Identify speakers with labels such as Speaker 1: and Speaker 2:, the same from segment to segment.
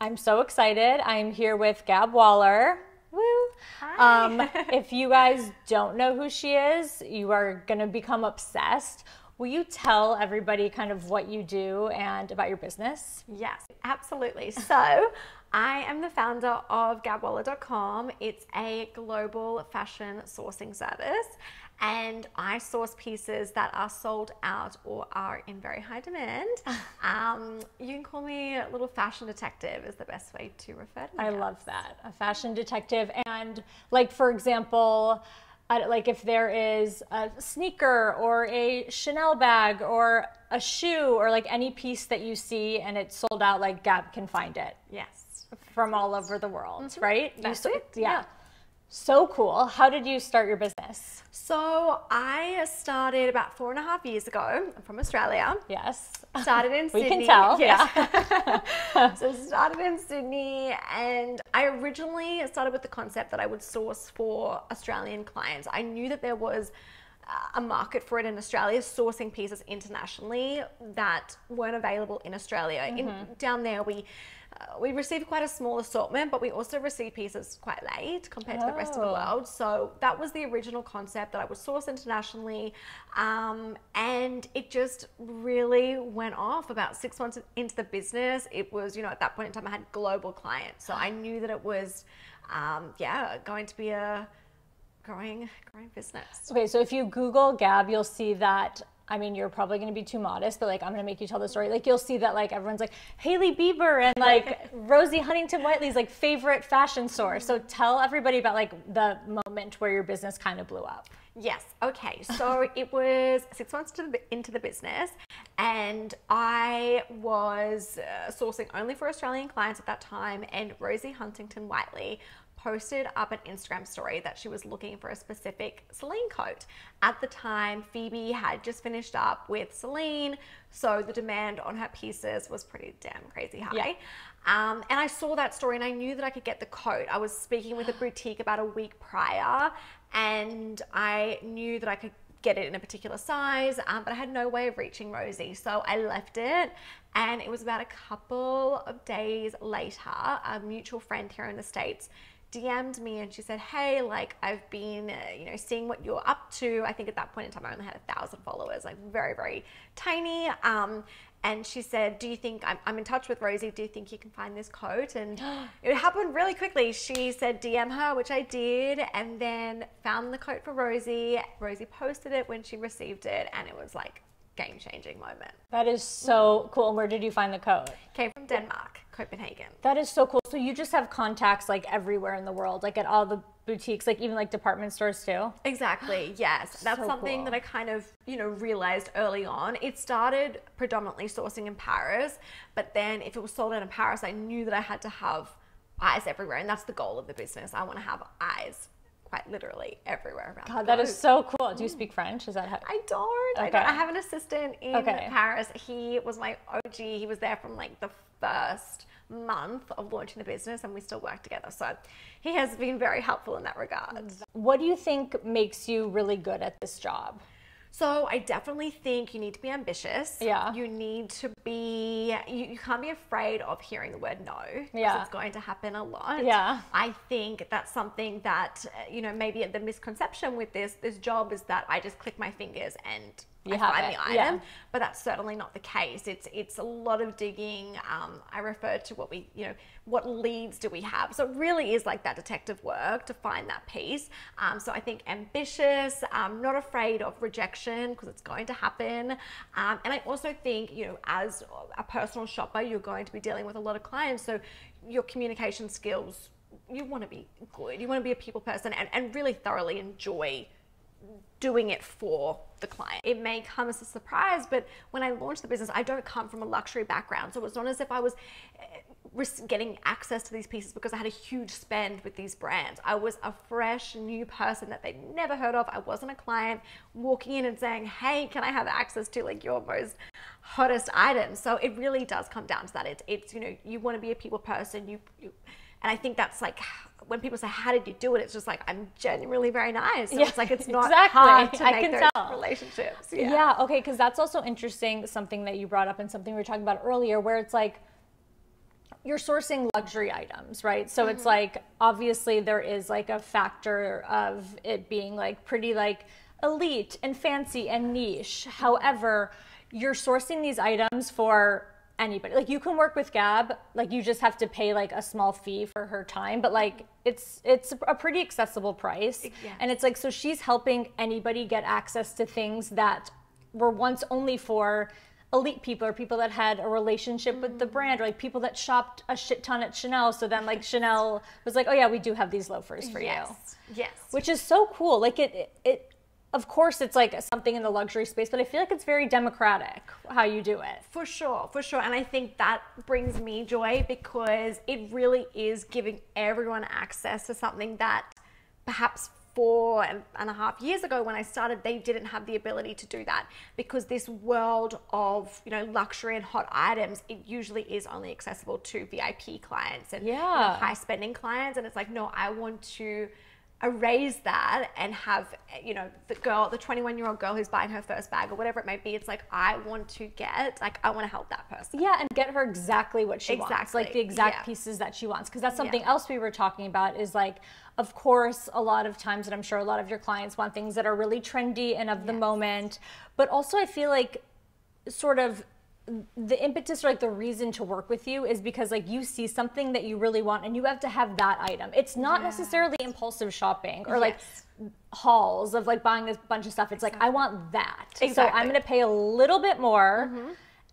Speaker 1: I'm so excited. I'm here with Gab Waller. Woo.
Speaker 2: Hi.
Speaker 1: If you guys don't know who she is, you are going to become obsessed. Will you tell everybody kind of what you do and about your business?
Speaker 2: Yes, absolutely. So I am the founder of GabWaller.com. It's a global fashion sourcing service, and I source pieces that are sold out or are in very high demand. You can call me a little fashion detective is the best way to refer to me.
Speaker 1: I love that. A fashion detective. And like, for example, like if there is a sneaker or a Chanel bag or a shoe or like any piece that you see and it's sold out, like Gab can find it.
Speaker 2: Yes.
Speaker 1: From all over the world, right?
Speaker 2: That's it.
Speaker 1: Yeah. So cool. How did you start your business?
Speaker 2: So I started about 4.5 years ago. I'm from Australia.
Speaker 1: Yes.
Speaker 2: Started in Sydney.
Speaker 1: We can tell.
Speaker 2: Yes.
Speaker 1: Yeah.
Speaker 2: So started in Sydney, and I originally started with the concept that I would source for Australian clients. I knew that there was a market for it in Australia, sourcing pieces internationally that weren't available in Australia. Down there, we receive quite a small assortment, but we also receive pieces quite late compared to the rest of the world. So that was the original concept, that I would source internationally. And it just really went off about 6 months into the business. It was, at that point in time, I had global clients. So I knew that it was, going to be a growing business.
Speaker 1: Okay, so if you Google Gab, you'll see that, I mean, you're probably going to be too modest, but like, I'm going to make you tell the story. Like, you'll see that like everyone's like Hailey Bieber and like Rosie Huntington-Whiteley's like favorite fashion source. So tell everybody about like the moment where your business kind of blew up.
Speaker 2: Yes. Okay. So it was 6 months into the business, and I was sourcing only for Australian clients at that time. And Rosie Huntington-Whiteley posted up an Instagram story that she was looking for a specific Celine coat. At the time, Phoebe had just finished up with Celine, so the demand on her pieces was pretty damn crazy high.
Speaker 1: Yeah.
Speaker 2: And I saw that story and I knew that I could get the coat. I was speaking with a boutique about a week prior, and I knew that I could get it in a particular size, but I had no way of reaching Rosie. So I left it, and it was about a couple of days later, a mutual friend here in the States DM'd me, and she said, hey, like, I've been, seeing what you're up to. I think at that point in time, I only had 1,000 followers, like very, very tiny. And she said, do you think, I'm in touch with Rosie, do you think you can find this coat? And it happened really quickly. She said, DM her, which I did, and then found the coat for Rosie. Rosie posted it when she received it, and it was like game-changing moment.
Speaker 1: That is so cool. And where did you find the coat?
Speaker 2: Came from Denmark, Copenhagen.
Speaker 1: That is so cool. So you just have contacts like everywhere in the world, like at all the boutiques, like even like department stores too?
Speaker 2: Exactly, yes. That's
Speaker 1: So
Speaker 2: something
Speaker 1: cool.
Speaker 2: that I kind of, realized early on. It started predominantly sourcing in Paris, but then if it was sold out in Paris, I knew that I had to have eyes everywhere, and that's the goal of the business. I want to have eyes quite literally everywhere around the
Speaker 1: God, that
Speaker 2: globe.
Speaker 1: is so cool. Do you speak French? Is that how?
Speaker 2: I don't.
Speaker 1: Okay.
Speaker 2: I have an assistant in
Speaker 1: Okay.
Speaker 2: Paris. He was my OG. He was there from like the first month of launching the business, and we still work together. So he has been very helpful in that regard.
Speaker 1: What do you think makes you really good at this job?
Speaker 2: So I definitely think you need to be ambitious.
Speaker 1: Yeah.
Speaker 2: You need to be, you can't be afraid of hearing the word no.
Speaker 1: Yeah.
Speaker 2: Because it's going to happen a lot.
Speaker 1: Yeah.
Speaker 2: I think that's something that, maybe the misconception with this job is that I just click my fingers and
Speaker 1: You
Speaker 2: I
Speaker 1: have
Speaker 2: find
Speaker 1: it.
Speaker 2: the
Speaker 1: Yeah.
Speaker 2: item, but that's certainly not the case. It's a lot of digging. I refer to what leads do we have? So it really is like that detective work to find that piece. So I think ambitious, not afraid of rejection because it's going to happen. And I also think, as a personal shopper, you're going to be dealing with a lot of clients. So your communication skills, you want to be good. You want to be a people person and really thoroughly enjoy doing it for the client. It may come as a surprise, but when I launched the business, I don't come from a luxury background. So it's not as if I was getting access to these pieces because I had a huge spend with these brands. I was a fresh new person that they'd never heard of. I wasn't a client walking in and saying, hey, can I have access to like your most hottest items? So it really does come down to that. It's you want to be a people person. And I think that's like, when people say, how did you do it? It's just like, I'm genuinely very nice. So
Speaker 1: Yeah,
Speaker 2: it's like, it's not
Speaker 1: exactly.
Speaker 2: hard to
Speaker 1: I
Speaker 2: make
Speaker 1: can
Speaker 2: those
Speaker 1: tell.
Speaker 2: relationships.
Speaker 1: Yeah, okay, because that's also interesting, something that you brought up and something we were talking about earlier, where it's like, you're sourcing luxury items, right? So it's like, obviously there is like a factor of it being like pretty like elite and fancy and niche. However, you're sourcing these items for anybody. Like, you can work with Gab, like you just have to pay like a small fee for her time, but like it's a pretty accessible price.
Speaker 2: Yes.
Speaker 1: And it's like, so she's helping anybody get access to things that were once only for elite people, or people that had a relationship with the brand, or like people that shopped a shit ton at Chanel. So then like Chanel was like, oh yeah, we do have these loafers for you.
Speaker 2: Yes.
Speaker 1: Which is so cool. Like it of course it's like something in the luxury space, but I feel like it's very democratic how you do it.
Speaker 2: For sure. And I think that brings me joy, because it really is giving everyone access to something that perhaps 4.5 years ago when I started, they didn't have the ability to do that, because this world of, you know, luxury and hot items, it usually is only accessible to VIP clients and, you know, high spending clients. And it's like, no, I want to erase that and have, you know, the 21-year-old girl who's buying her first bag or whatever it may be, it's like, I want to help that person.
Speaker 1: Yeah, and get her exactly what she wants, like the exact pieces that she wants. Because that's something else we were talking about, is like, of course, a lot of times, and I'm sure a lot of your clients want things that are really trendy and of the moment, but also I feel like sort of the impetus, or like the reason to work with you, is because like you see something that you really want and you have to have that item. It's not necessarily impulsive shopping or like hauls of like buying a bunch of stuff. It's like, I want that. So I'm going to pay a little bit more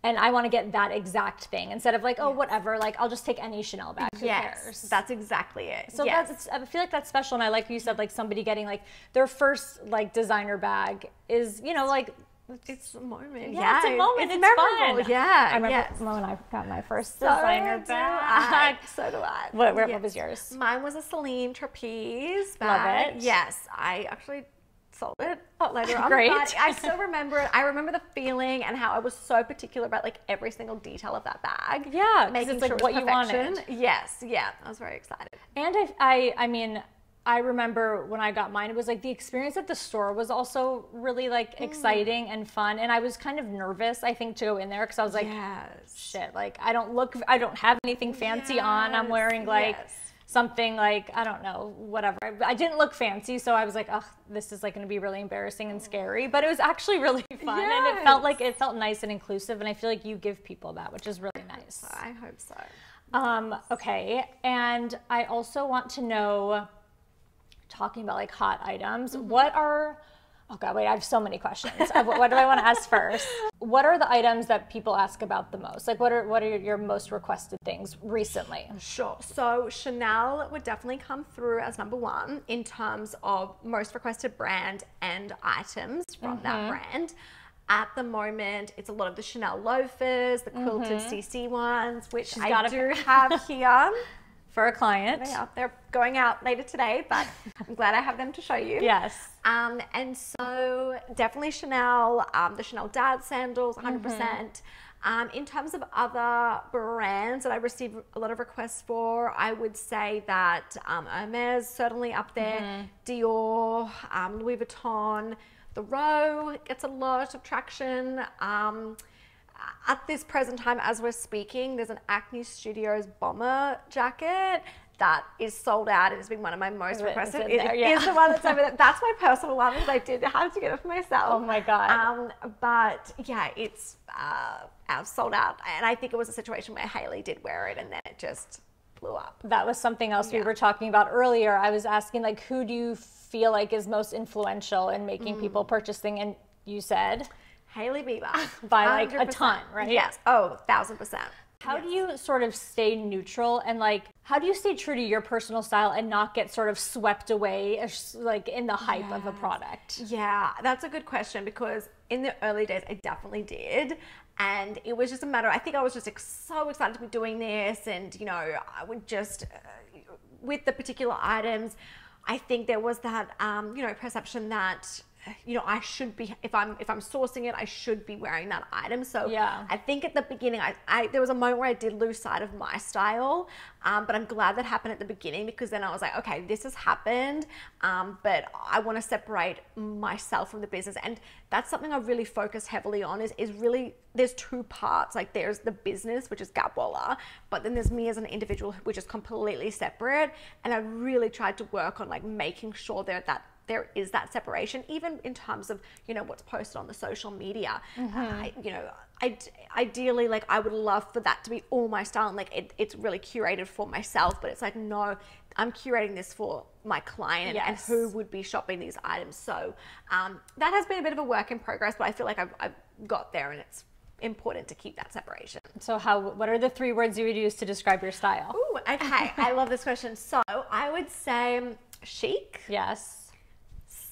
Speaker 1: and I want to get that exact thing, instead of like, oh, whatever, like I'll just take any Chanel bag. Who cares?
Speaker 2: That's exactly it.
Speaker 1: So that's, I feel like that's special. And I like you said, like somebody getting like their first like designer bag is, you know, like,
Speaker 2: it's a moment.
Speaker 1: Yeah, it's a moment. It's memorable.
Speaker 2: Fun.
Speaker 1: Yeah. I remember when I got my first designer bag.
Speaker 2: So do I.
Speaker 1: What was yours?
Speaker 2: Mine was a Celine trapeze bag.
Speaker 1: Love it.
Speaker 2: Yes, I actually sold it later on.
Speaker 1: Great.
Speaker 2: But I still remember it. I remember the feeling and how I was so particular about like every single detail of that bag.
Speaker 1: Yeah,
Speaker 2: making
Speaker 1: it's like
Speaker 2: sure it was
Speaker 1: what you
Speaker 2: perfection.
Speaker 1: wanted.
Speaker 2: Yes, yeah, I was very excited.
Speaker 1: And I mean, I remember when I got mine, it was like the experience at the store was also really like exciting and fun. And I was kind of nervous, I think, to go in there, because I was like, shit, like I don't have anything fancy on. I'm wearing like something like, I don't know, whatever. I didn't look fancy. So I was like, oh, this is like going to be really embarrassing and scary, but it was actually really fun. And it felt nice and inclusive. And I feel like you give people that, which is really nice.
Speaker 2: I hope so.
Speaker 1: Okay. And I also want to know, talking about like hot items, what are, oh God, wait, I have so many questions. What do I want to ask first? What are the items that people ask about the most? Like what are your most requested things recently?
Speaker 2: Sure. So Chanel would definitely come through as number one in terms of most requested brand and items from that brand. At the moment, it's a lot of the Chanel loafers, the quilted CC ones, which I do have here.
Speaker 1: For a client.
Speaker 2: They're going out later today, but I'm glad I have them to show you.
Speaker 1: Yes.
Speaker 2: And so definitely Chanel, the Chanel Dad sandals, 100%. In terms of other brands that I receive a lot of requests for, I would say that Hermes certainly up there, Dior, Louis Vuitton, the Row gets a lot of traction. At this present time, as we're speaking, there's an Acne Studios bomber jacket that is sold out. It has been one of my most requested. It is the one that's over there. That's my personal one, because I did have to get it for myself.
Speaker 1: Oh my God.
Speaker 2: But yeah, it's sold out. And I think it was a situation where Hailey did wear it and then it just blew up.
Speaker 1: That was something else we were talking about earlier. I was asking, like, who do you feel like is most influential in making people purchase things? And you said
Speaker 2: Hailey Bieber.
Speaker 1: By like 100%. A ton, right?
Speaker 2: Yes. Oh, 1,000%.
Speaker 1: How do you sort of stay neutral, and like, how do you stay true to your personal style and not get sort of swept away like in the hype of a product?
Speaker 2: Yeah, that's a good question, because in the early days, I definitely did. And it was just a matter, I think I was just so excited to be doing this. And, you know, I would just, with the particular items, I think there was that, you know, perception that you know, I should be, if I'm sourcing it, I should be wearing that item. So
Speaker 1: Yeah.
Speaker 2: I think at the beginning, there was a moment where I did lose sight of my style, but I'm glad that happened at the beginning, because then I was like, okay, this has happened, but I want to separate myself from the business. And that's something I really focus heavily on, is really, there's two parts. Like, there's the business, which is Gab Waller, but then there's me as an individual, which is completely separate. And I really tried to work on like making sure that there is that separation, even in terms of, you know, what's posted on the social media. You know, ideally, like, I would love for that to be all my style, and like it's really curated for myself, but it's like, no, I'm curating this for my client and who would be shopping these items. So that has been a bit of a work in progress, but I feel like I've got there, and it's important to keep that separation.
Speaker 1: So what are the 3 words you would use to describe your style?
Speaker 2: Ooh, okay. I love this question. So I would say chic.
Speaker 1: Yes.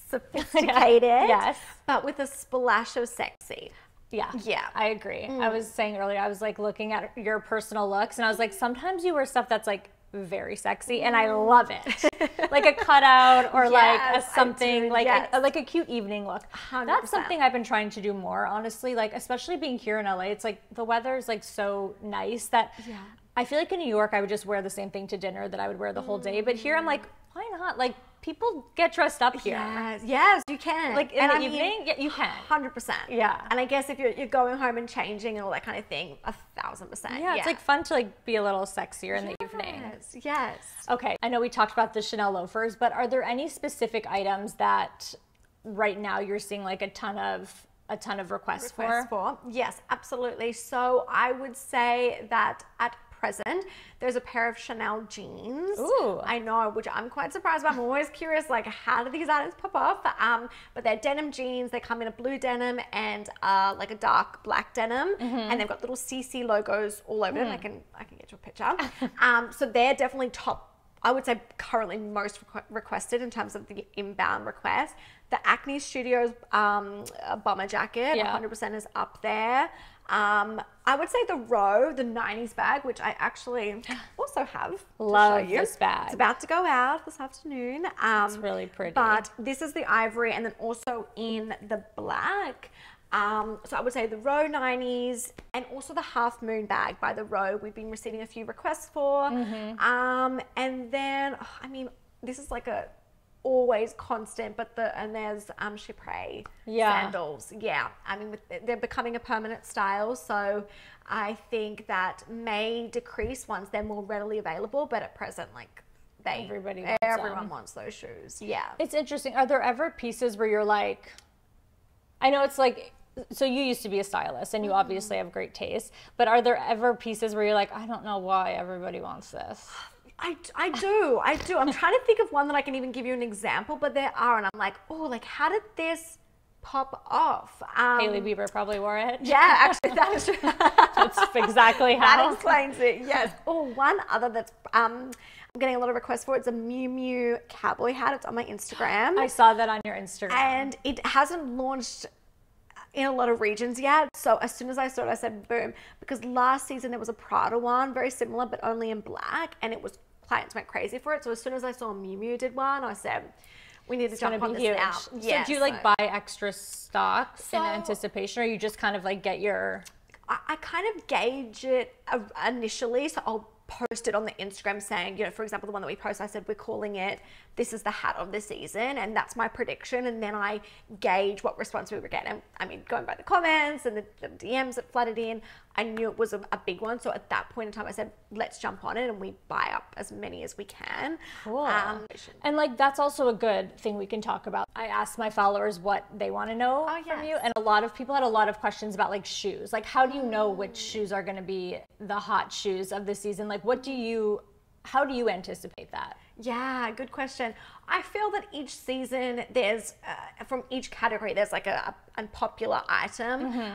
Speaker 2: Sophisticated.
Speaker 1: Yes.
Speaker 2: But with a splash of sexy.
Speaker 1: Yeah.
Speaker 2: Yeah.
Speaker 1: I agree. I was saying earlier, I was like looking at your personal looks, and I was like, sometimes you wear stuff that's like very sexy, and I love it. Like a cutout, or like a something, like like a cute evening look.
Speaker 2: 100%.
Speaker 1: That's something I've been trying to do more, honestly. Like, especially being here in LA, it's like the weather is like so nice that I feel like in New York I would just wear the same thing to dinner that I would wear the whole day. But here I'm like, why not? Like, people get dressed up here.
Speaker 2: Yes, you can.
Speaker 1: Like in the evening, yeah, you can.
Speaker 2: 100%.
Speaker 1: Yeah.
Speaker 2: And I guess if you're going home and changing and all that kind of thing, 1,000%.
Speaker 1: Yeah, it's like fun to like be a little sexier in the evening.
Speaker 2: Yes.
Speaker 1: Okay, I know we talked about the Chanel loafers, but are there any specific items that right now you're seeing like a ton of requests for?
Speaker 2: Yes, absolutely. So I would say that at present, there's a pair of Chanel jeans.
Speaker 1: Ooh.
Speaker 2: I know, which I'm quite surprised about. I'm always curious, like, how do these items pop off? But they're denim jeans. They come in a blue denim and like a dark black denim, and they've got little CC logos all over them. I can get you a picture. So they're definitely top, I would say, currently most requested in terms of the inbound request. The Acne Studios bomber jacket, 100% is up there. I would say the the 90s bag, which I actually also have.
Speaker 1: Love this bag.
Speaker 2: It's about to go out this afternoon.
Speaker 1: It's really pretty.
Speaker 2: But this is the ivory, and then also in the black. So I would say the Row 90s, and also the Half Moon bag by the Row. We've been receiving a few requests for. And then, I mean, this is like a always constant, but there's chypre sandals. Yeah, I mean, they're becoming a permanent style, so I think that may decrease once they're more readily available, but at present, like, everyone wants those shoes. Yeah.
Speaker 1: It's interesting. Are there ever pieces where you're like, I know it's like, so you used to be a stylist and you obviously have great taste, but are there ever pieces where you're like, I don't know why everybody wants this?
Speaker 2: I do. I'm trying to think of one that I can even give you an example, but there are, and I'm like, oh, like, how did this pop off?
Speaker 1: Hailey Bieber probably wore it.
Speaker 2: Yeah, actually, that is true.
Speaker 1: That's exactly how.
Speaker 2: That explains it, yes. Oh, one other that's, I'm getting a lot of requests for, it's a Miu Miu cowboy hat. It's on my Instagram.
Speaker 1: I saw that on your Instagram.
Speaker 2: And it hasn't launched in a lot of regions yet. So as soon as I saw it, I said, boom. Because last season there was a Prada one, very similar, but only in black. And it was, clients went crazy for it. So as soon as I saw Miu Miu did one, I said, we need to jump on this now.
Speaker 1: So do you like buy extra stock in anticipation, or you just kind of like get your...
Speaker 2: I kind of gauge it initially. So I'll post it on the Instagram saying, you know, for example, the one that we post, I said, we're calling it, this is the hat of the season, and that's my prediction. And then I gauge what response we would get. And I mean, going by the comments and the DMs that flooded in, I knew it was a big one. So at that point in time, I said, let's jump on it, and we buy up as many as we can.
Speaker 1: Cool. And like, that's also a good thing we can talk about. I asked my followers what they want to know from you. And a lot of people had a lot of questions about like shoes. Like, how do you know which shoes are going to be the hot shoes of the season? Like, how do you anticipate that?
Speaker 2: Yeah, good question. I feel that each season there's, from each category, there's like a unpopular item.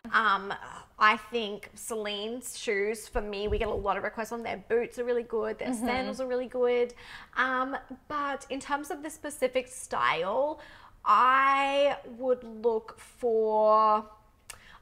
Speaker 2: I think Celine's shoes, for me, we get a lot of requests on their boots are really good. Their sandals are really good. But in terms of the specific style, I would look for...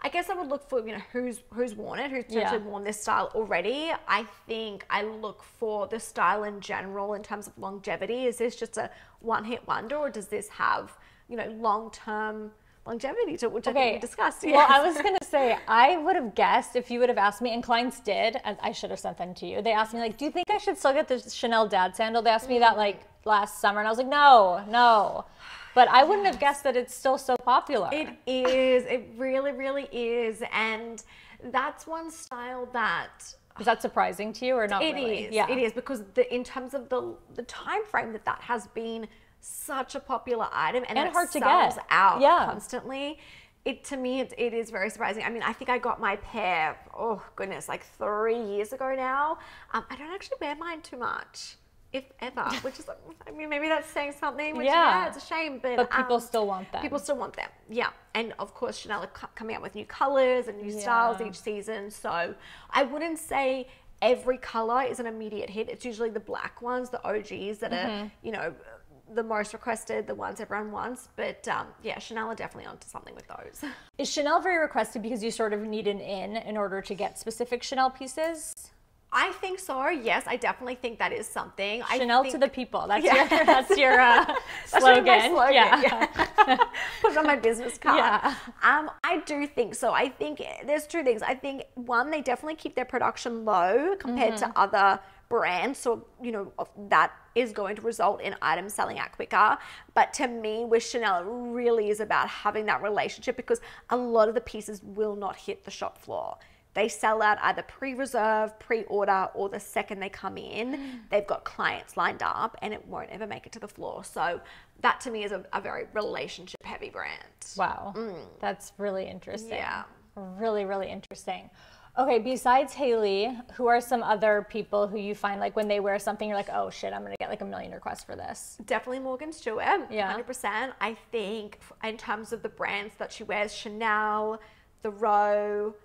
Speaker 2: I guess I would look for, you know, who's worn it, who's potentially worn this style already. I think I look for the style in general in terms of longevity. Is this just a one-hit wonder, or does this have long-term longevity to which I think we discussed.
Speaker 1: Well, I was going to say, I would have guessed if you would have asked me, and clients did, and I should have sent them to you. They asked me like, do you think I should still get the Chanel dad sandal? They asked me that like last summer, and I was like, no. But I wouldn't have guessed that it's still so popular.
Speaker 2: It is. It really, really is. And that's one style that...
Speaker 1: Is that surprising to you or not really?
Speaker 2: It is. Yeah. It is, because in terms of the time frame that has been such a popular item and
Speaker 1: hard to
Speaker 2: sells
Speaker 1: get
Speaker 2: out constantly. To me, it is very surprising. I mean, I think I got my pair, oh goodness, like 3 years ago now. I don't actually wear mine too much, if ever, which is, I mean, maybe that's saying something, which it's a shame, but
Speaker 1: people still want them.
Speaker 2: People still want them, yeah. And of course, Chanel are coming out with new colors and new styles each season. So I wouldn't say every color is an immediate hit. It's usually the black ones, the OGs that are, the most requested, the ones everyone wants. But Chanel are definitely onto something with those.
Speaker 1: Is Chanel very requested because you sort of need an in order to get specific Chanel pieces?
Speaker 2: I think so. Yes, I definitely think that is something.
Speaker 1: Chanel to the people. That's your slogan.
Speaker 2: That's my slogan. Yeah. Put it on my business card.
Speaker 1: Yeah.
Speaker 2: I do think so. I think there's two things. I think one, they definitely keep their production low compared to other brands. So, that is going to result in items selling out quicker. But to me, with Chanel, it really is about having that relationship, because a lot of the pieces will not hit the shop floor. They sell out either pre-reserve, pre-order, or the second they come in, they've got clients lined up and it won't ever make it to the floor. So that to me is a very relationship heavy brand.
Speaker 1: Wow. That's really interesting.
Speaker 2: Yeah.
Speaker 1: Really, really interesting. Okay, besides Hailey, who are some other people who you find like when they wear something, you're like, oh shit, I'm going to get like 1 million requests for this?
Speaker 2: Definitely Morgan Stewart.
Speaker 1: Yeah.
Speaker 2: 100%. I think in terms of the brands that she wears, Chanel, The Row,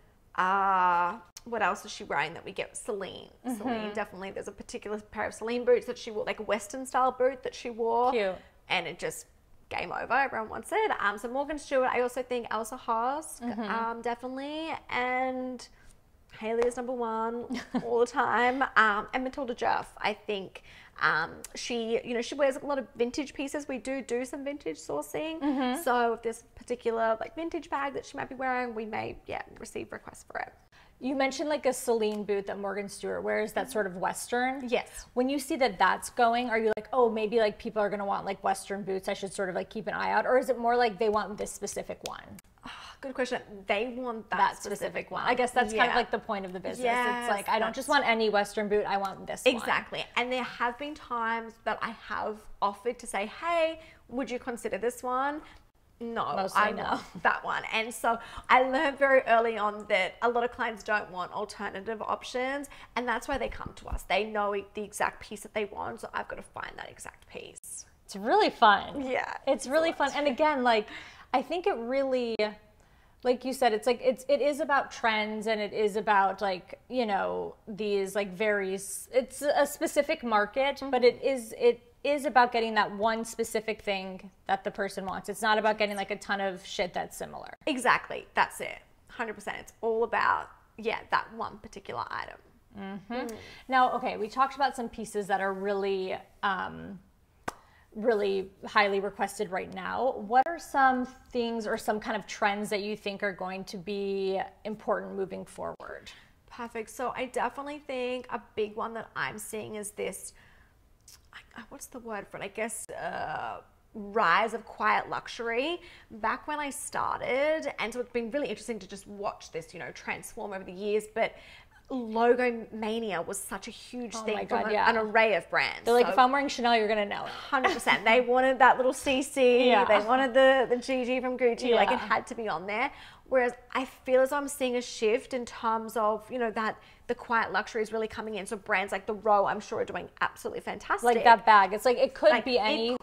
Speaker 2: what else is she wearing that we get? Celine. Celine, definitely. There's a particular pair of Celine boots that she wore, like a Western style boot that she wore.
Speaker 1: Cute.
Speaker 2: And it just game over. Everyone wants it. So Morgan Stewart. I also think Elsa Hosk, definitely. And Hailey is number one all the time. And Matilda Jeff, I think. She wears a lot of vintage pieces. We do some vintage sourcing. So if there's a particular like vintage bag that she might be wearing, we may receive requests for it.
Speaker 1: You mentioned like a Celine boot that Morgan Stewart wears, that's sort of Western.
Speaker 2: Yes.
Speaker 1: When you see that that's going, are you like, oh, maybe like people are going to want like Western boots, I should sort of like keep an eye out? Or is it more like they want this specific one?
Speaker 2: Good question. They want that specific one.
Speaker 1: I guess that's kind of like the point of the business. It's like, I don't just want any Western boot, I want this one.
Speaker 2: Exactly. And there have been times that I have offered to say, hey, would you consider this one? No, I want that one. And so I learned very early on that a lot of clients don't want alternative options, and that's why they come to us. They know the exact piece that they want, so I've got to find that exact piece.
Speaker 1: It's really fun.
Speaker 2: Yeah.
Speaker 1: It's really fun. And again, like, I think it really, like you said, it's like, it is about trends, and it is about like, these like it's a specific market, but it is about getting that one specific thing that the person wants. It's not about getting like a ton of shit that's similar.
Speaker 2: Exactly. That's it. 100%. It's all about, that one particular item.
Speaker 1: Now, okay, we talked about some pieces that are really, really highly requested right now. What are some things or some kind of trends that you think are going to be important moving forward?
Speaker 2: Perfect. So I definitely think a big one that I'm seeing is this, what's the word for it? I guess rise of quiet luxury. Back when I started, and so it's been really interesting to just watch this, transform over the years, but logo mania was such a huge thing from an array of brands.
Speaker 1: They're like, if I'm wearing Chanel, you're going to know it.
Speaker 2: 100%. They wanted that little CC. They wanted the GG from Gucci. Like, it had to be on there. Whereas I feel as though I'm seeing a shift in terms of, that the quiet luxury is really coming in. So brands like The Row, I'm sure, are doing absolutely fantastic.
Speaker 1: Like that bag. It's like, it could be anything,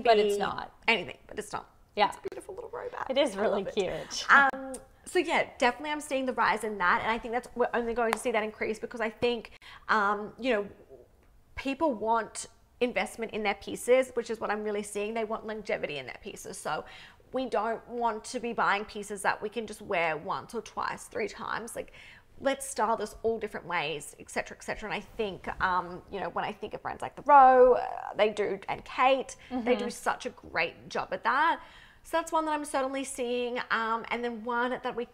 Speaker 1: but it's not.
Speaker 2: Anything, but it's not.
Speaker 1: Yeah.
Speaker 2: It's a beautiful little row bag.
Speaker 1: It is really cute.
Speaker 2: So definitely I'm seeing the rise in that. And I think we're only going to see that increase because I think, people want investment in their pieces, which is what I'm really seeing. They want longevity in their pieces. So we don't want to be buying pieces that we can just wear once or twice, 3 times. Like, let's style this all different ways, et cetera, et cetera. And I think, when I think of brands like The Row, they do, and Kate, they do such a great job at that. So that's one that I'm certainly seeing. And then one that we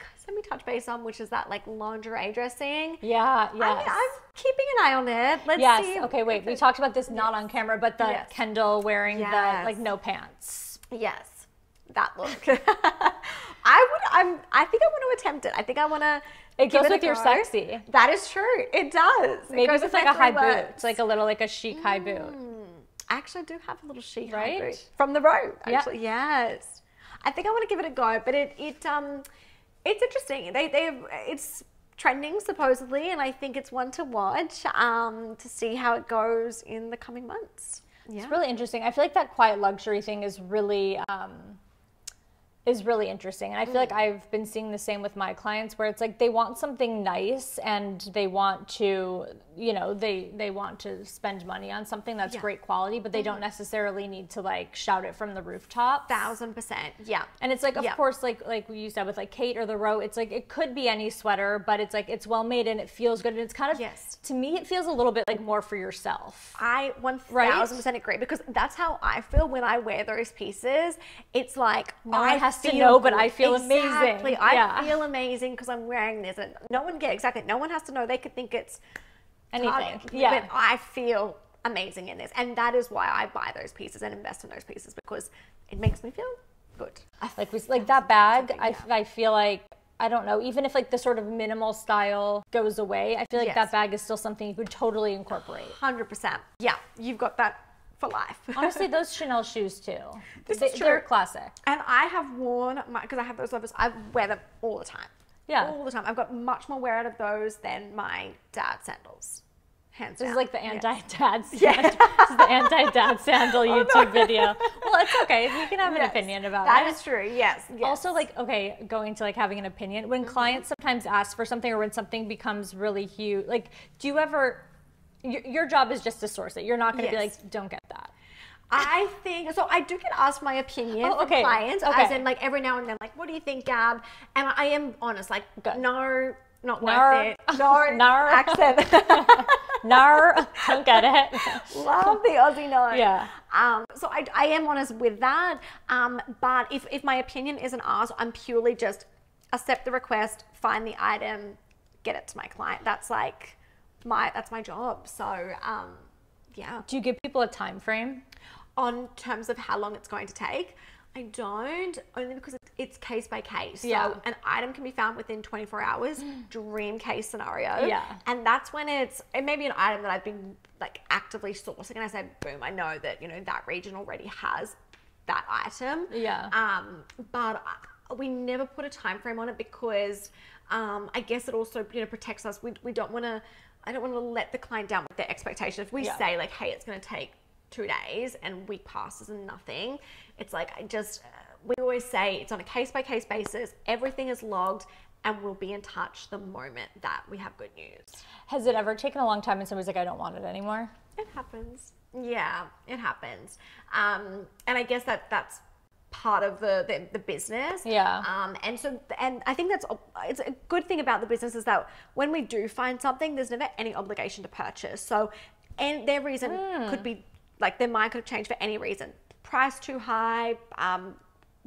Speaker 2: touch base on, which is that like lingerie dressing.
Speaker 1: Yeah, yes.
Speaker 2: I'm keeping an eye on it. Let's see.
Speaker 1: Yes, okay, wait. We talked about this not on camera, but the Kendall wearing the like no pants.
Speaker 2: Yes, that look. I think I want to attempt it. I think I want to.
Speaker 1: It goes with your sexy.
Speaker 2: That is true. It does.
Speaker 1: Maybe with like a high boot. It's like a little like a chic high boot.
Speaker 2: I actually do have a little chic
Speaker 1: right?
Speaker 2: high boot from the road. Actually, yes. I think I want to give it a go, but it's interesting. It's trending supposedly, and I think it's one to watch to see how it goes in the coming months. Yeah.
Speaker 1: It's really interesting. I feel like that quiet luxury thing is really interesting. And I feel like I've been seeing the same with my clients, where it's like they want something nice and they want to, you know, they want to spend money on something that's great quality, but they don't necessarily need to like shout it from the rooftop.
Speaker 2: 1000%. Yeah.
Speaker 1: And it's like, of course, like you said with like Kate or the Row, it's like, it could be any sweater, but it's like, it's well made and it feels good. And it's kind of, to me, it feels a little bit like more for yourself.
Speaker 2: I 1000% agree, because that's how I feel when I wear those pieces. It's like,
Speaker 1: no one has to know, but I feel amazing.
Speaker 2: Exactly. I feel amazing because I'm wearing this, and no one has to know. They could think it's
Speaker 1: anything.
Speaker 2: But I feel amazing in this, and that is why I buy those pieces and invest in those pieces, because it makes me feel good.
Speaker 1: Like that bag, I feel like, I don't know, even if like the sort of minimal style goes away, I feel like that bag is still something you could totally incorporate.
Speaker 2: 100%. Yeah, you've got that for life.
Speaker 1: Honestly, those Chanel shoes too.
Speaker 2: This is true.
Speaker 1: They're classic.
Speaker 2: And I have worn because I have those lovers. I wear them all the time.
Speaker 1: Yeah,
Speaker 2: all the time. I've got much more wear out of those than my dad's sandals. Hands down.
Speaker 1: This is like the anti-dad sandal. This is the anti-dad sandal YouTube video. Well, it's okay. You can have an opinion about it.
Speaker 2: That is true. Yes.
Speaker 1: Also, like, okay, going to like having an opinion. When clients sometimes ask for something, or when something becomes really huge, like, do you ever? Your job is just to source it. You're not going to be like, don't get that.
Speaker 2: I think so. I do get asked my opinion from clients, as in like every now and then, like, what do you think, Gab? And I am honest, like, no, not worth it. No, accent.
Speaker 1: No, don't get it.
Speaker 2: Love the Aussie no.
Speaker 1: Yeah.
Speaker 2: So I am honest with that. But if my opinion isn't asked, I'm purely just accept the request, find the item, get it to my client. That's like that's my job. So yeah.
Speaker 1: Do you give people a time frame
Speaker 2: on terms of how long it's going to take? I don't, only because it's case by case.
Speaker 1: Yeah.
Speaker 2: So an item can be found within 24 hours, dream case scenario.
Speaker 1: Yeah.
Speaker 2: And that's when it may be an item that I've been like actively sourcing, and I say, boom, I know that, you know, that region already has that item.
Speaker 1: Yeah.
Speaker 2: But we never put a time frame on it, because I guess it also, you know, protects us. We don't want to, I don't want to let the client down with their expectation. If we say like, hey, it's going to take 2 days, and week passes and nothing, it's like, we always say it's on a case-by-case basis. Everything is logged, and we'll be in touch the moment that we have good news.
Speaker 1: Has it ever taken a long time and somebody's like, I don't want it anymore?
Speaker 2: It happens. Yeah, it happens. And I guess that's part of the business.
Speaker 1: Yeah.
Speaker 2: And I think it's a good thing about the business is that when we do find something, there's never any obligation to purchase. So, and their reason could be, like, their mind could have changed for any reason. Price too high,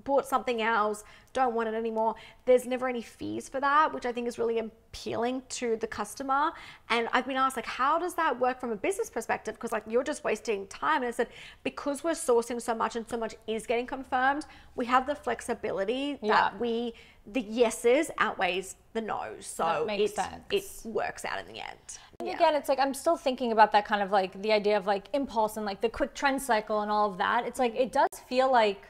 Speaker 2: bought something else, don't want it anymore. There's never any fees for that, which I think is really appealing to the customer. And I've been asked, like, how does that work from a business perspective? Because, like, you're just wasting time. And I said, because we're sourcing so much and so much is getting confirmed, we have the flexibility that the yeses outweighs the no's. So
Speaker 1: that makes sense.
Speaker 2: It works out in the end.
Speaker 1: And again, it's like, I'm still thinking about that kind of like the idea of like impulse and like the quick trend cycle and all of that. It's like, it does feel like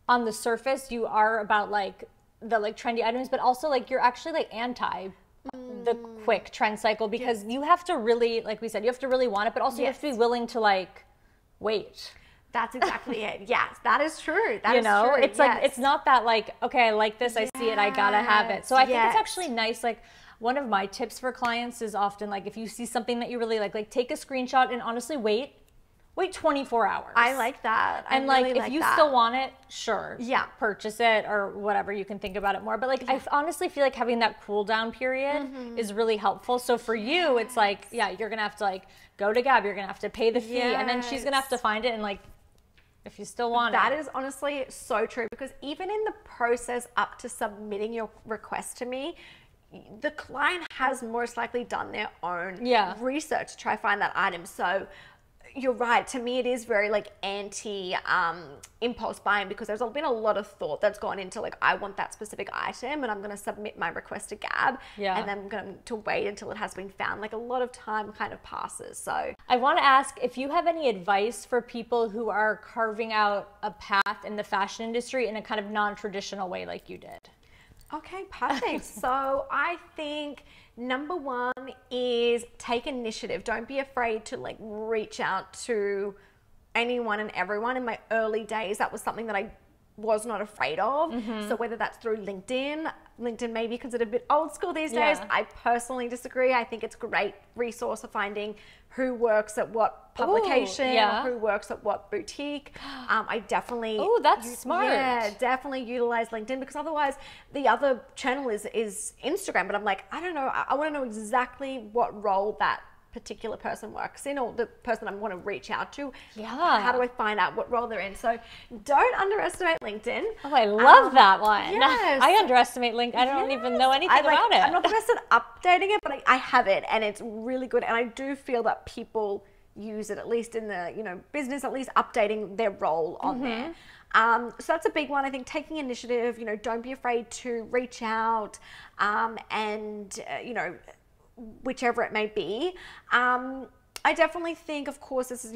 Speaker 1: on the surface you are about like the like trendy items, but also like you're actually like anti the quick trend cycle, because you have to really, like we said, you have to really want it, but also you have to be willing to like wait.
Speaker 2: That's exactly it. Yes, that is true. That
Speaker 1: you
Speaker 2: is
Speaker 1: know,
Speaker 2: true.
Speaker 1: It's like, it's not that like, okay, I like this, I see it, I gotta have it. So I think it's actually nice. Like, one of my tips for clients is often like, if you see something that you really like take a screenshot and honestly wait 24 hours.
Speaker 2: I like that.
Speaker 1: And
Speaker 2: I
Speaker 1: like,
Speaker 2: really
Speaker 1: if you still want it, sure.
Speaker 2: Yeah.
Speaker 1: Purchase it or whatever, you can think about it more. But like, I honestly feel like having that cool down period is really helpful. So for you, it's like, yeah, you're going to have to like go to Gab, you're going to have to pay the fee, and then she's going to have to find it and like if you still want
Speaker 2: That
Speaker 1: it.
Speaker 2: is honestly so true, because even in the process up to submitting your request to me, the client has most likely done their own research to try to find that item. So you're right. To me, it is very like anti impulse buying, because there's been a lot of thought that's gone into like, I want that specific item and I'm going to submit my request to Gab, and then I'm going to wait until it has been found. Like a lot of time kind of passes. So
Speaker 1: I want to ask if you have any advice for people who are carving out a path in the fashion industry in a kind of non-traditional way like you did.
Speaker 2: Okay, perfect. So I think number one is take initiative. Don't be afraid to like reach out to anyone and everyone. In my early days, that was something that I was not afraid of. So whether that's through LinkedIn may be considered a bit old school these days. I personally disagree. I think it's a great resource for finding who works at what publication, or who works at what boutique. I definitely
Speaker 1: that's smart.
Speaker 2: Yeah, definitely utilize LinkedIn, because otherwise the other channel is Instagram. But I'm like, I don't know. I want to know exactly what role that particular person works in, or the person I want to reach out to. How do I find out what role they're in? So don't underestimate LinkedIn.
Speaker 1: Oh, I love that one.
Speaker 2: Yes.
Speaker 1: I underestimate LinkedIn. I don't even know anything about it.
Speaker 2: I'm not the best at updating it, but I have it, and it's really good. And I do feel that people use it, at least in the business, at least updating their role on there. So that's a big one. I think taking initiative. Don't be afraid to reach out, and whichever it may be. I definitely think, of course, this is,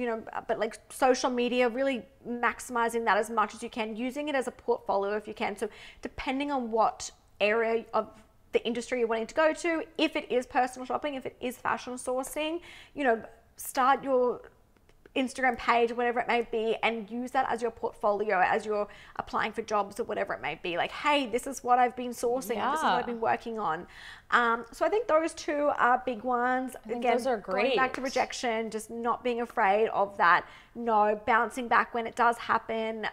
Speaker 2: but like social media, really maximizing that as much as you can, using it as a portfolio if you can. So depending on what area of the industry you're wanting to go to, if it is personal shopping, if it is fashion sourcing, start your Instagram page, whatever it may be, and use that as your portfolio as you're applying for jobs or whatever it may be. Like, hey, this is what I've been sourcing. This is what I've been working on. So I think those two are big ones.
Speaker 1: Again,
Speaker 2: those
Speaker 1: are great.
Speaker 2: Going back to rejection, just not being afraid of that. No, bouncing back when it does happen.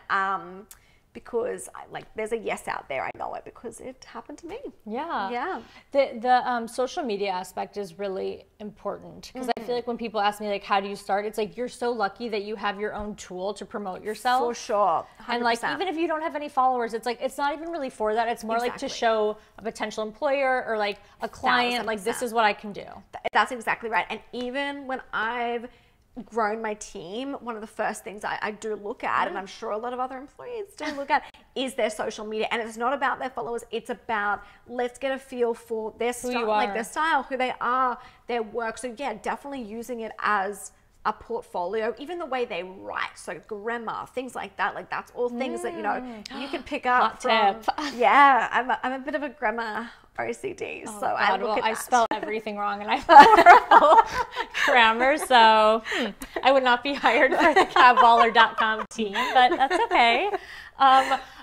Speaker 2: Because there's a yes out there. I know it because it happened to me.
Speaker 1: Yeah. The social media aspect is really important, because I feel like when people ask me like, how do you start? It's like, you're so lucky that you have your own tool to promote yourself.
Speaker 2: For sure. 100%.
Speaker 1: And like, even if you don't have any followers, it's like, it's not even really for that. It's more like to show a potential employer or like a client,
Speaker 2: 1,000%.
Speaker 1: like, this is what I can do.
Speaker 2: That's exactly right. And even when I've grown my team, one of the first things I do look at, and I'm sure a lot of other employees do look at, is their social media. And it's not about their followers. It's about, let's get a feel for their style, who they are, their work. So yeah, definitely using it as a portfolio, even the way they write, so grammar, things like that. Like, that's all things that you can pick up from. Yeah, I'm a bit of a grammar OCD, so I look at that.
Speaker 1: I spell everything wrong, and I have horrible grammar, so I would not be hired for the GabWaller.com team, but that's okay.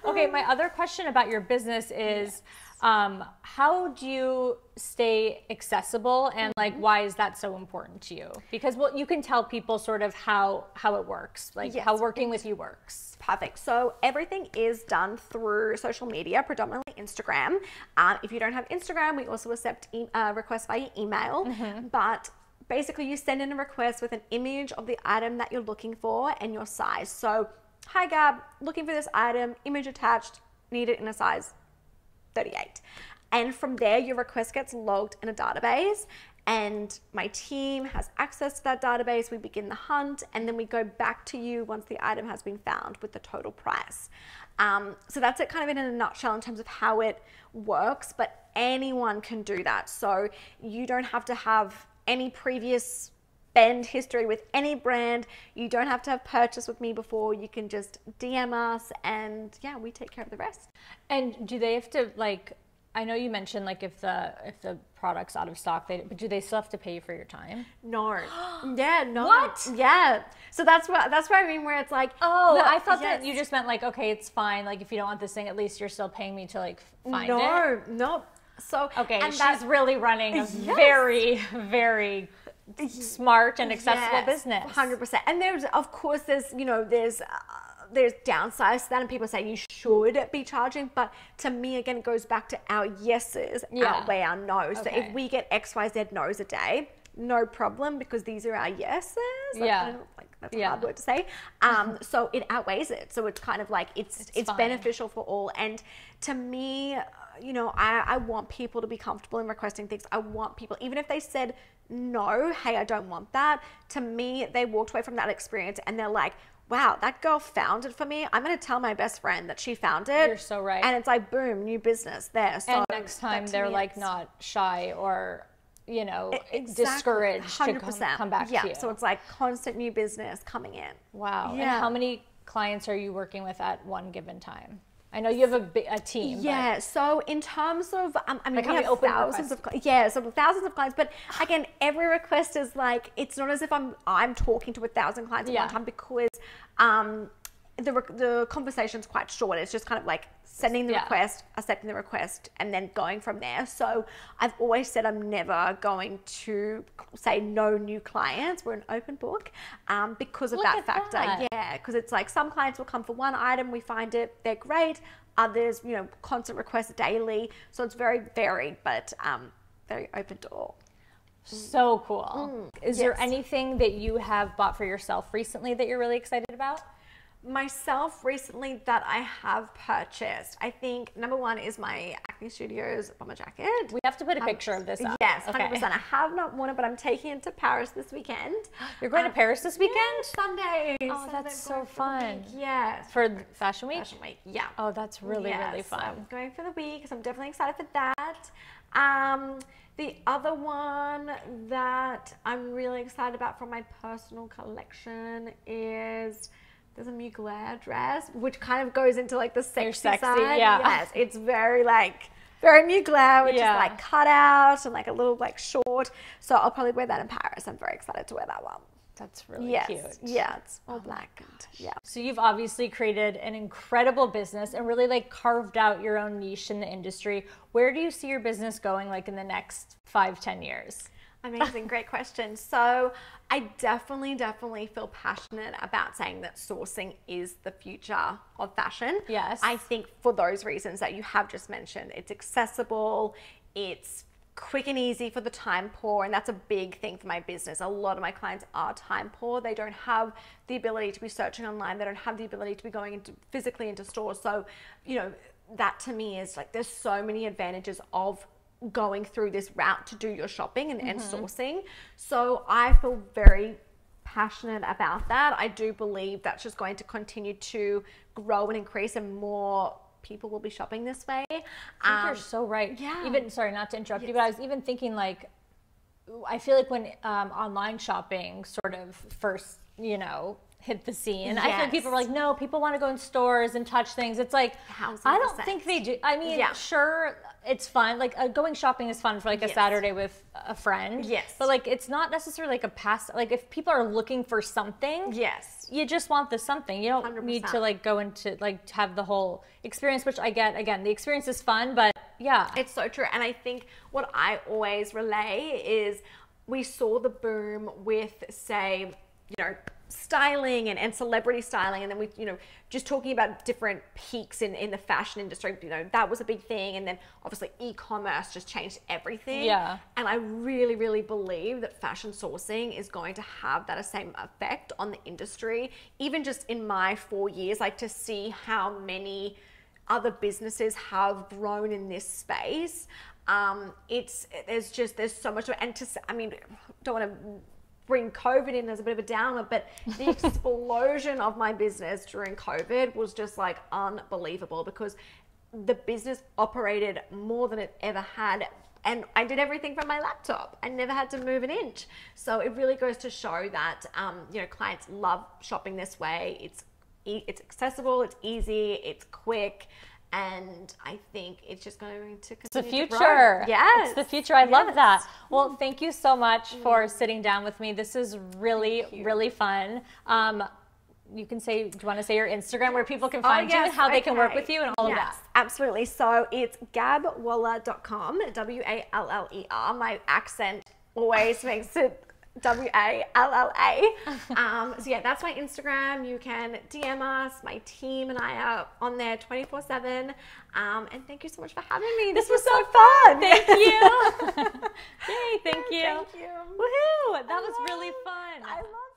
Speaker 1: Okay, my other question about your business is, how do you stay accessible, and like, why is that so important to you? Because you can tell people sort of how it works, like how working with you works.
Speaker 2: Perfect. So everything is done through social media, predominantly Instagram. If you don't have Instagram, we also accept requests via email, but basically you send in a request with an image of the item that you're looking for and your size. So, hi Gab, looking for this item, image attached, need it in a size 38. And from there, your request gets logged in a database, and my team has access to that database. We begin the hunt, and then we go back to you once the item has been found with the total price. So that's it kind of in a nutshell in terms of how it works, but anyone can do that. So you don't have to have any previous spend history with any brand. You don't have to have purchased with me before. You can just DM us, and yeah, we take care of the rest.
Speaker 1: And do they have to, like, I know you mentioned like if the product's out of stock, but do they still have to pay you for your time?
Speaker 2: No. Yeah, no.
Speaker 1: What?
Speaker 2: Yeah. So that's what I mean, where it's like,
Speaker 1: oh, I thought that you just meant like, okay, it's fine. Like, if you don't want this thing, at least you're still paying me to like find it.
Speaker 2: No. So
Speaker 1: okay, and she's really running a very, very smart and accessible business.
Speaker 2: 100%. And there's, of course, there's downsides to that, and people say you should be charging, but to me, again, it goes back to our yeses outweigh our no's. So if we get XYZ no's a day, no problem, because these are our yeses. Like, That's a hard word to say. So it outweighs it. So it's kind of like, it's beneficial for all. And to me, you know, I want people to be comfortable in requesting things. I want people, even if they said no, hey, I don't want that. To me, they walked away from that experience and they're like, wow, that girl found it for me. I'm going to tell my best friend that she found it.
Speaker 1: You're so right.
Speaker 2: And it's like, boom, new business there. So
Speaker 1: and next time they're like not shy or, you know, discouraged
Speaker 2: 100%.
Speaker 1: to come back to you.
Speaker 2: So it's like constant new business coming in.
Speaker 1: Wow.
Speaker 2: Yeah.
Speaker 1: And how many clients are you working with at one given time? I know you have a team.
Speaker 2: Yeah.
Speaker 1: But
Speaker 2: so in terms of, I mean,
Speaker 1: like
Speaker 2: we have thousands of thousands of clients. But again, every request is like, it's not as if I'm talking to 1,000 clients at one time, because the conversation's quite short. It's just kind of like sending the request, accepting the request, and then going from there. So I've always said I'm never going to say no new clients. We're an open book because of that factor. Yeah, because it's like some clients will come for one item, we find it, they're great. Others, you know, constant requests daily. So it's very varied, but very open to all.
Speaker 1: So cool. Is there anything that you have bought for yourself recently that you're really excited about?
Speaker 2: Myself recently that I have purchased, I think number one is my Acne Studios bomber jacket.
Speaker 1: We have to put a picture of this up.
Speaker 2: Yes, 100%. I have not worn it, but I'm taking it to Paris this weekend.
Speaker 1: You're going to Paris this weekend?
Speaker 2: Yeah, Sunday.
Speaker 1: Oh,
Speaker 2: Sunday,
Speaker 1: that's so fun.
Speaker 2: Yes.
Speaker 1: For Fashion Week?
Speaker 2: Fashion Week, yeah.
Speaker 1: Oh, that's really, really fun.
Speaker 2: So I'm going for the week, so I'm definitely excited for that. The other one that I'm really excited about from my personal collection is there's a Mugler dress, which kind of goes into like the sexy side.
Speaker 1: Yeah.
Speaker 2: Yes, it's very like, very Mugler, which is like cut out and like a little like short. So I'll probably wear that in Paris. I'm very excited to wear that one.
Speaker 1: That's really cute.
Speaker 2: Yeah, it's all black. And,
Speaker 1: So you've obviously created an incredible business and really like carved out your own niche in the industry. Where do you see your business going like in the next 5-10 years?
Speaker 2: Amazing, great question. So I definitely feel passionate about saying that sourcing is the future of fashion.
Speaker 1: Yes.
Speaker 2: I think for those reasons that you have just mentioned, it's accessible, it's quick and easy for the time poor, and that's a big thing for my business. A lot of my clients are time poor. They don't have the ability to be searching online. They don't have the ability to be going physically into stores. So, you know, that to me is like, there's so many advantages of going through this route to do your shopping and sourcing. So I feel very passionate about that. I do believe that's just going to continue to grow and increase, and more people will be shopping this way.
Speaker 1: I think you're so right. Yeah. Even, sorry, not to interrupt you, but I was even thinking like, I feel like when online shopping sort of first, you know, hit the scene, I feel like people were like, no, people want to go in stores and touch things. It's like,
Speaker 2: 100%.
Speaker 1: I don't think they do. I mean, sure, it's fun. Like going shopping is fun for like a Saturday with a friend.
Speaker 2: Yes.
Speaker 1: But like, it's not necessarily like a past, like if people are looking for something, you just want the something. You don't
Speaker 2: 100%.
Speaker 1: need to like go into like have the whole experience, which I get. Again, the experience is fun, but yeah.
Speaker 2: It's so true. And I think what I always relay is we saw the boom with, say, you know, styling and celebrity styling, and then we, you know, just talking about different peaks in the fashion industry, you know, that was a big thing. And then obviously e-commerce just changed everything. Yeah. And I really believe that fashion sourcing is going to have that same effect on the industry. Even just in my 4 years, like to see how many other businesses have grown in this space. There's so much, and I mean, don't want to bring COVID in as a bit of a downer, but the explosion of my business during COVID was just like unbelievable, because the business operated more than it ever had. And I did everything from my laptop. I never had to move an inch. So it really goes to show that, you know, clients love shopping this way. It's accessible, it's easy, it's quick. And I think it's just going to continue.
Speaker 1: It's the future.
Speaker 2: Yes.
Speaker 1: It's the future. I love that. Well, thank you so much for sitting down with me. This is really fun. You can say, do you want to say your Instagram where people can find you and how they can work with you and all of that?
Speaker 2: Absolutely. So it's gabwaller.com, W-A-L-L-E-R. My accent always makes it W-A-L-L-A. So yeah, that's my Instagram. You can DM us. My team and I are on there 24/7. And thank you so much for having me. This was so fun.
Speaker 1: Thank you. Yay, thank you.
Speaker 2: Thank you.
Speaker 1: Woohoo! That was really fun.
Speaker 2: I love